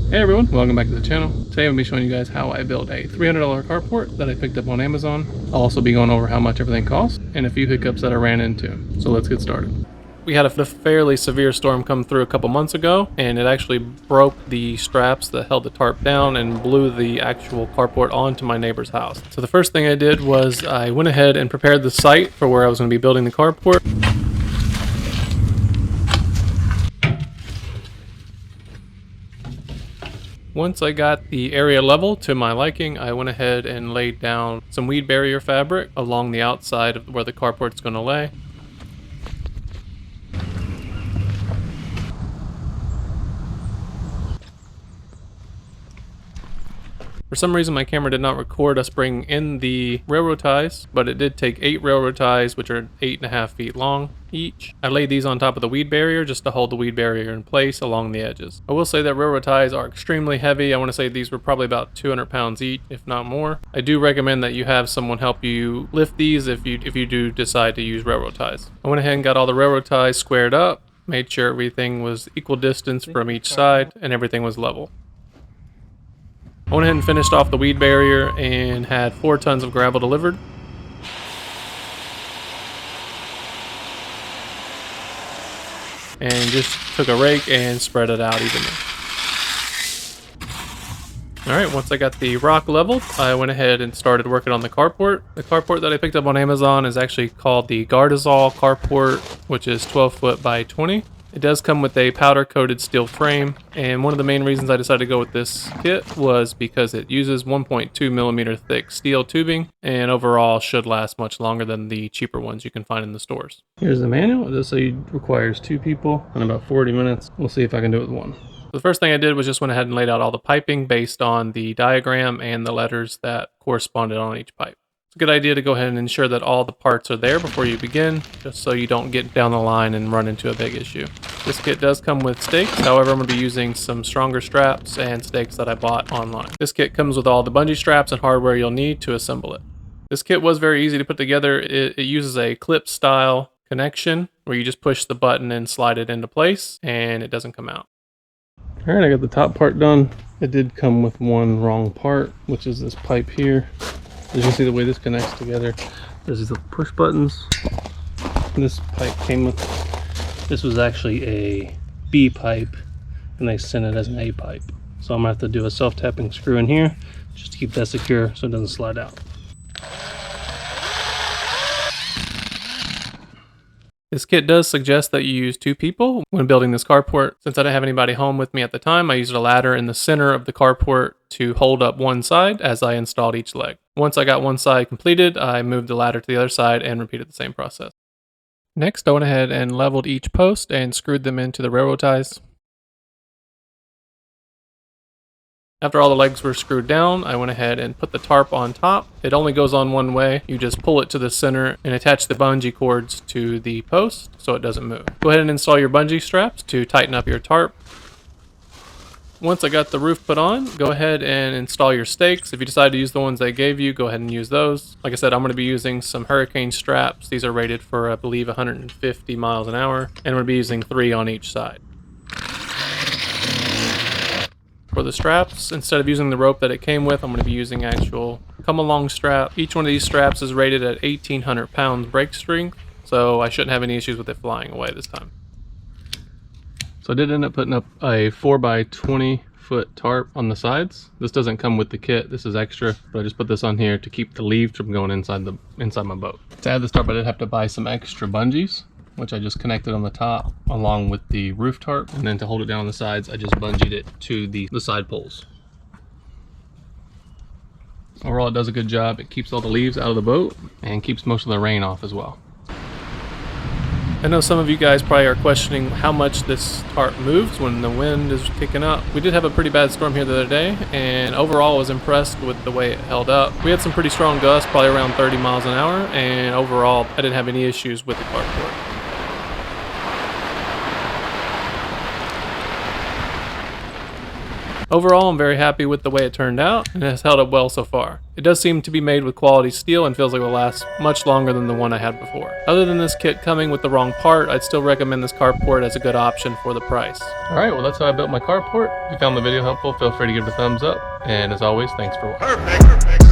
Hey everyone, welcome back to the channel. Today I'm going to be showing you guys how I built a $300 carport that I picked up on Amazon. I'll also be going over how much everything costs and a few hiccups that I ran into. So let's get started. We had a fairly severe storm come through a couple months ago, and it actually broke the straps that held the tarp down and blew the actual carport onto my neighbor's house. So the first thing I did was I went ahead and prepared the site for where I was going to be building the carport. Once I got the area level to my liking, I went ahead and laid down some weed barrier fabric along the outside of where the carport's going to lay. For some reason my camera did not record us bringing in the railroad ties, but it did take 8 railroad ties, which are 8.5 feet long each. I laid these on top of the weed barrier just to hold the weed barrier in place along the edges. I will say that railroad ties are extremely heavy. I want to say these were probably about 200 pounds each, if not more. I do recommend that you have someone help you lift these if you do decide to use railroad ties. I went ahead and got all the railroad ties squared up, made sure everything was equal distance from each side and everything was level. I went ahead and finished off the weed barrier and had 4 tons of gravel delivered. And just took a rake and spread it out evenly. Alright, once I got the rock leveled, I went ahead and started working on the carport. The carport that I picked up on Amazon is actually called the Gardezol carport, which is 12 foot by 20. It does come with a powder coated steel frame, and one of the main reasons I decided to go with this kit was because it uses 1.2 millimeter thick steel tubing and overall should last much longer than the cheaper ones you can find in the stores. Here's the manual. This requires 2 people in about 40 minutes. We'll see if I can do it with 1. The first thing I did was just went ahead and laid out all the piping based on the diagram and the letters that corresponded on each pipe. Good idea to go ahead and ensure that all the parts are there before you begin, just so you don't get down the line and run into a big issue. This kit does come with stakes, however I'm going to be using some stronger straps and stakes that I bought online. This kit comes with all the bungee straps and hardware you'll need to assemble it. This kit was very easy to put together. It uses a clip style connection where you just push the button and slide it into place and it doesn't come out. Alright, I got the top part done. It did come with one wrong part, which is this pipe here. As you can see the way this connects together, there's these little push buttons. This pipe came with, this was actually a B pipe and they sent it as an A pipe. So I'm gonna have to do a self-tapping screw in here just to keep that secure so it doesn't slide out. This kit does suggest that you use 2 people when building this carport. Since I didn't have anybody home with me at the time, I used a ladder in the center of the carport to hold up one side as I installed each leg. Once I got one side completed, I moved the ladder to the other side and repeated the same process. Next, I went ahead and leveled each post and screwed them into the railroad ties. After all the legs were screwed down, I went ahead and put the tarp on top. It only goes on one way. You just pull it to the center and attach the bungee cords to the post so it doesn't move. Go ahead and install your bungee straps to tighten up your tarp. Once I got the roof put on, go ahead and install your stakes. If you decide to use the ones they gave you, go ahead and use those. Like I said, I'm going to be using some hurricane straps. These are rated for, I believe, 150 miles an hour, and I'm going to be using 3 on each side. For the straps, instead of using the rope that it came with, I'm going to be using actual come-along strap. Each one of these straps is rated at 1,800 pounds brake strength, so I shouldn't have any issues with it flying away this time. So I did end up putting up a 4x20 foot tarp on the sides. This doesn't come with the kit, this is extra, but I just put this on here to keep the leaves from going inside my boat. To add this tarp, I did have to buy some extra bungees, which I just connected on the top along with the roof tarp, and then to hold it down on the sides, I just bungeed it to the side poles. Overall, it does a good job. It keeps all the leaves out of the boat and keeps most of the rain off as well. I know some of you guys probably are questioning how much this tarp moves when the wind is kicking up. We did have a pretty bad storm here the other day, and overall I was impressed with the way it held up. We had some pretty strong gusts, probably around 30 miles an hour, and overall I didn't have any issues with the carport. Overall, I'm very happy with the way it turned out, and it has held up well so far. It does seem to be made with quality steel and feels like it will last much longer than the one I had before. Other than this kit coming with the wrong part, I'd still recommend this carport as a good option for the price. Alright, well that's how I built my carport. If you found the video helpful, feel free to give it a thumbs up. And as always, thanks for watching. Perfect.